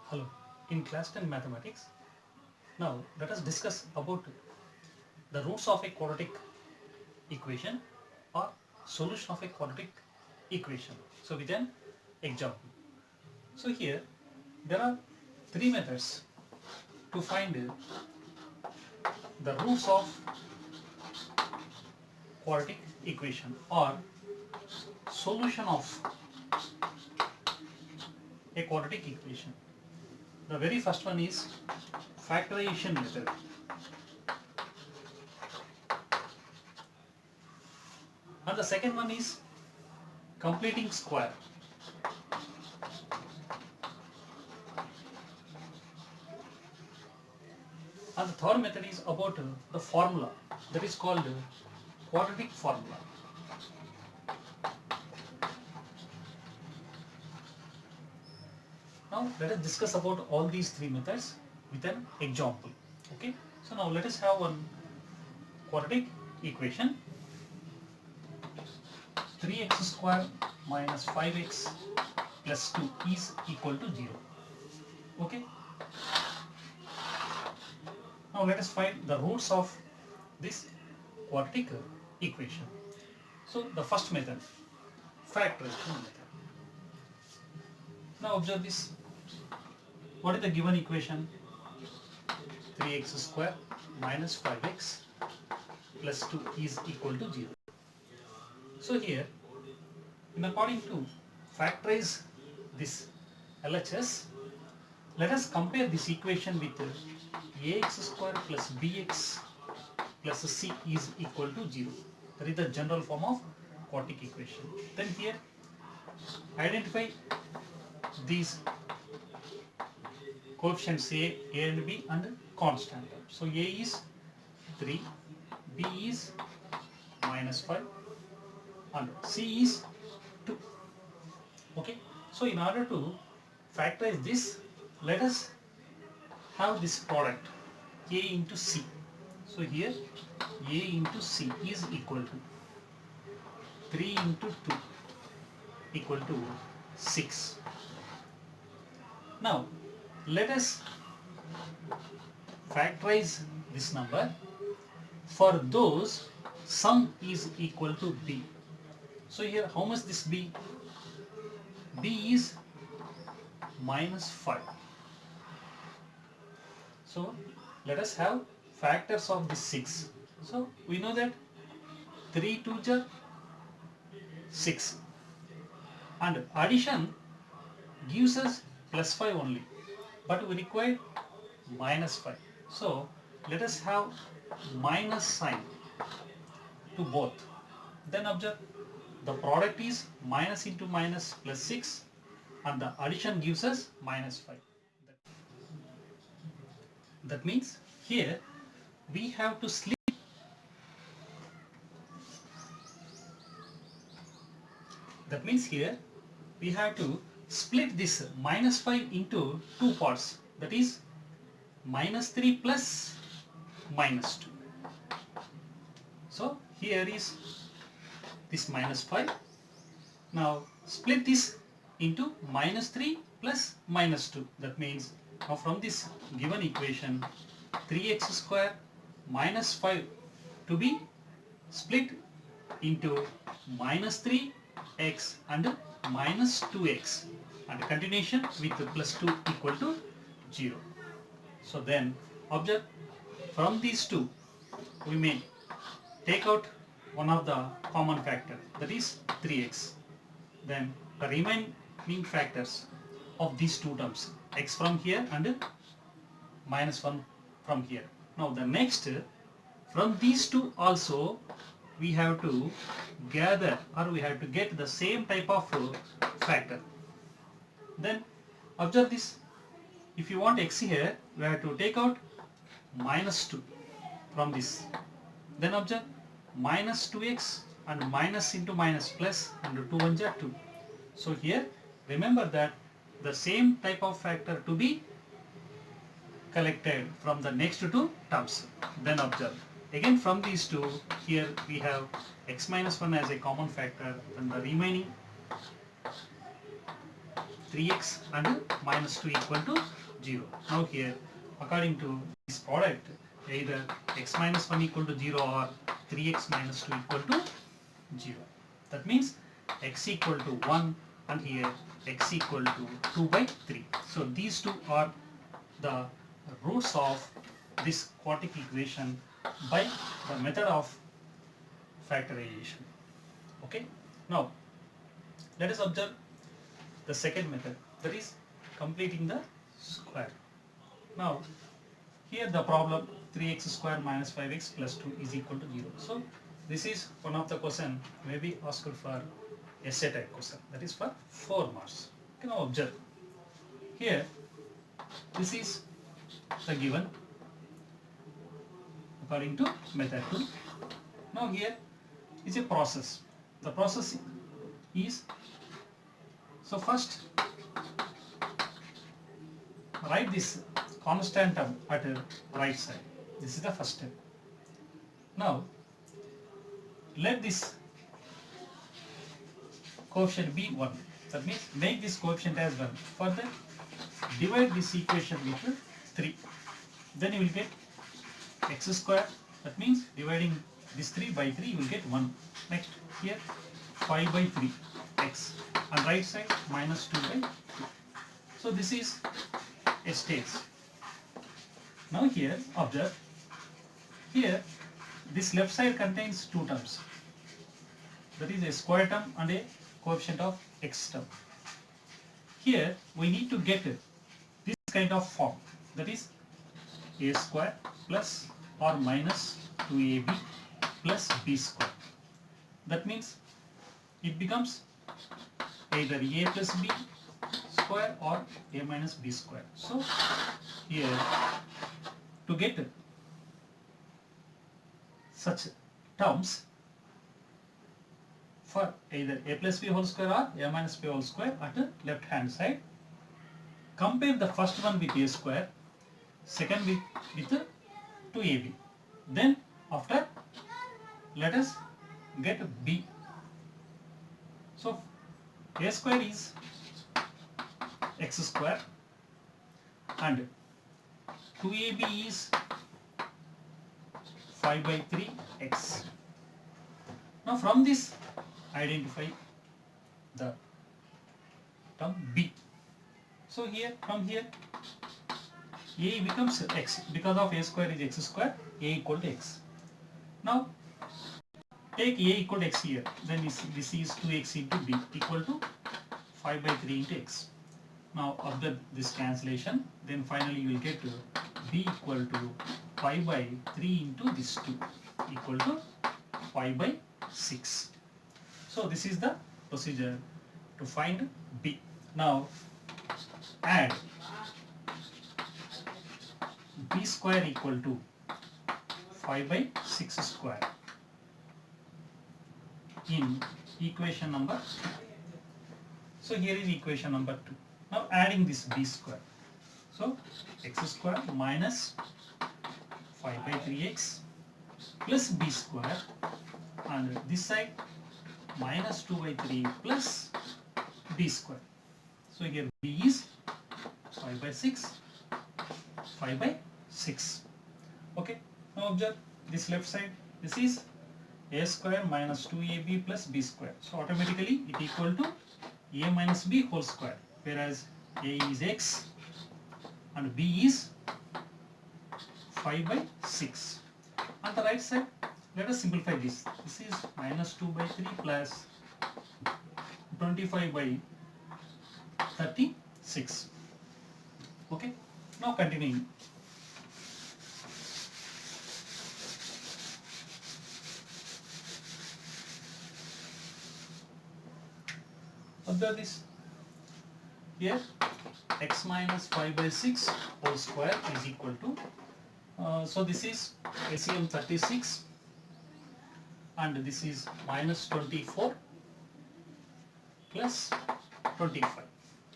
Hello, in class 10 mathematics, now let us discuss about the roots of a quadratic equation or solution of a quadratic equation. So with an example. So here there are three methods to find the roots of quadratic equation or solution of a quadratic equation. The very first one is factorization method. And the second one is completing square. And the third method is about the formula, that is called quadratic formula. Now let us discuss about all these three methods with an example. Okay. So now let us have one quadratic equation. 3x square minus 5x plus 2 is equal to 0. Okay. Now let us find the roots of this quadratic equation. So the first method, factorization method. Now observe this. What is the given equation? 3x square minus 5x plus 2 is equal to 0. So here, in according to factorize this LHS, let us compare this equation with ax square plus bx plus c is equal to 0. That is the general form of quadratic equation. Then here, identify these coefficients a and b and constant. So a is 3, b is minus 5 and c is 2. Okay. So in order to factorize this, let us have this product a into c. So here a into c is equal to 3 into 2 equal to 6. Now let us factorize this number for those sum is equal to b. So here how much this b? b is minus 5. So let us have factors of this 6. So we know that 3 2 are 6 and addition gives us plus 5 only, but we require minus 5. So let us have minus sign to both. Then observe the product is minus into minus plus 6 and the addition gives us minus 5. That means here we have to split. That means here we have to split this minus 5 into two parts. That is minus 3 plus minus 2. So here is this minus 5. Now split this into minus 3 plus minus 2. That means now from this given equation 3x square minus 5 to be split into minus 3x and minus 2x and continuation with plus 2 equal to 0. So then observe from these two we may take out one of the common factor, that is 3x. Then the remaining factors of these two terms, x from here and minus 1 from here. Now the next, from these two also we have to gather or we have to get the same type of factor. Then observe this. If you want x here, we have to take out minus 2 from this. Then observe minus 2x and minus into minus plus and 2 1s are 2. So here remember that the same type of factor to be collected from the next two terms. Then observe again from these two, here we have x minus 1 as a common factor and the remaining 3x and minus 2 equal to 0. Now here, according to this product, either x minus 1 equal to 0 or 3x minus 2 equal to 0. That means x equal to 1 and here x equal to 2 by 3. So these two are the roots of this quadratic equation by the method of factorization. Okay. Now let us observe the second method, that is completing the square. Now here the problem 3x square minus 5x plus 2 is equal to 0. So this is one of the question maybe asked for essay type question, that is for 4 marks. Okay, now observe here, this is the given according to method 2. Now here is a process. The process is, so first write this constant term at the right side. This is the first step. Now let this coefficient be 1. That means make this coefficient as 1. Further divide this equation with 3. Then you will get x square. That means dividing this 3 by 3 you will get 1. Next here 5 by 3 x and right side minus 2 by 3. So this is a stage. Now here observe, here this left side contains two terms, that is a square term and a coefficient of x term. Here we need to get this kind of form, that is a square plus or minus 2ab plus b square. That means it becomes either a plus b square or a minus b square. So here to get such terms for either a plus b whole square or a minus b whole square at the left hand side, compare the first one with a square, second with 2ab. Then after let us get b. So a square is x square and 2ab is 5 by 3 x. Now from this identify the term b. So here from here a becomes x, because of a square is x square, a equal to x. Now take a equal to x here, then this is 2x into b equal to 5 by 3 into x. Now observe this cancellation, then finally you will get b equal to 5 by 3 into this 2 equal to 5 by 6. So this is the procedure to find b. Now add b square equal to 5 by 6 square in equation number 2. So here is equation number 2. Now adding this b square. So x square minus 5 by 3x plus b square, and this side minus 2 by 3 plus b square. So here b is 5 by 6, 5 by 6. Okay. Now observe this left side. This is a square minus 2ab plus b square. So automatically it equal to a minus b whole square, whereas a is x and b is 5 by 6. On the right side, let us simplify this. This is minus 2 by 3 plus 25 by 36. Okay. Now continuing. Observe this. Here x minus 5 by 6 whole square is equal to, so this is LCM 36 and this is minus 24 plus 25.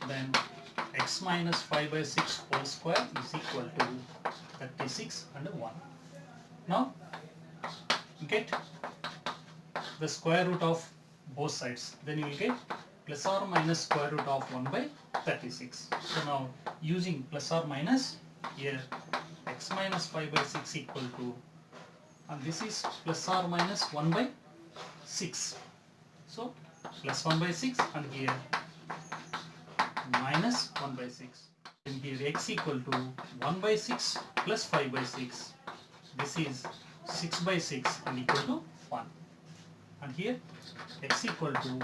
Then x minus 5 by 6 whole square is equal to 36 and 1. Now get the square root of both sides. Then you will get plus or minus square root of 1 by 36. So now using plus or minus, here x minus 5 by 6 equal to, and this is plus or minus 1 by 6. So plus 1 by 6 and here minus 1 by 6. And here x equal to 1 by 6 plus 5 by 6. This is 6 by 6 and equal to 1. And here x equal to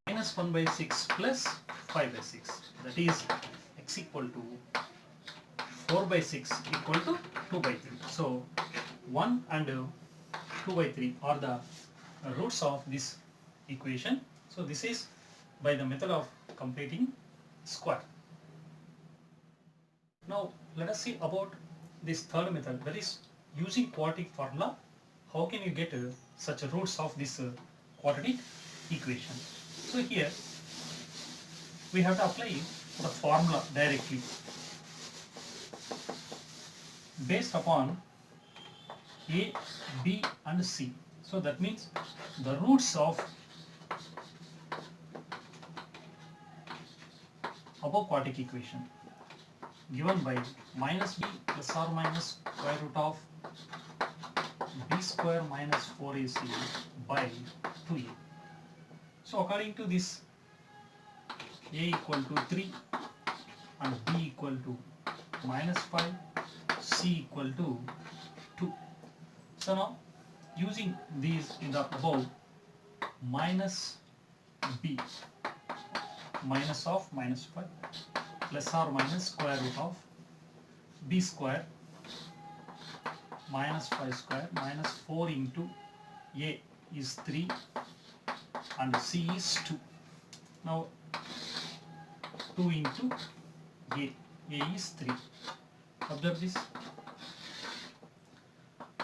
minus 1 by 6 plus 5 by 6. That is x equal to 4 by 6 equal to 2 by 3. So 1 and 2 by 3 are the roots of this equation. So this is by the method of completing square. Now let us see about this third method, that is using quadratic formula. How can you get such roots of this quadratic equation? So here we have to apply the formula directly based upon A, B and C. So that means the roots of above quadratic equation given by minus b plus or minus square root of b square minus 4ac by 2a. So according to this, a equal to 3 and b equal to minus 5, c equal to 2. So now using these in the above, minus b minus of minus 5 plus or minus square root of b square minus 5 square minus 4 into a is 3 and c is 2. Now 2 into a is 3. Observe this.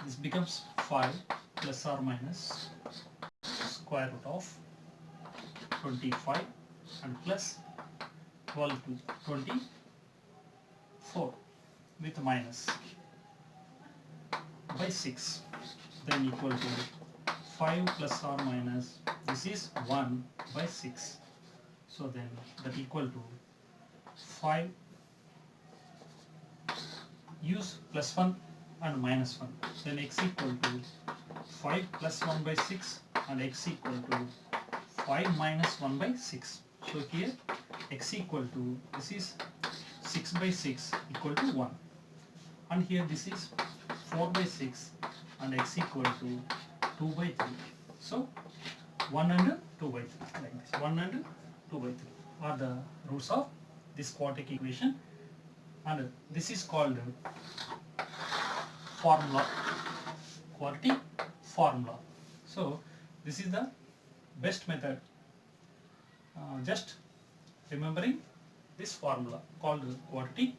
This becomes 5 plus or minus square root of 25 and plus 12 to 24 with minus by 6, then equal to 5 plus or minus, this is 1 by 6. So then that equal to 5, use plus 1 and minus 1, then x equal to 5 plus 1 by 6 and x equal to 5 minus 1 by 6. So here x equal to, this is 6 by 6 equal to 1, and here this is 4 by 6 and x equal to 2 by 3. So 1 and 2 by 3, like this. 1 and 2 by 3 are the roots of this quadratic equation, and this is called formula, quadratic formula. So this is the best method, just remembering this formula called quadratic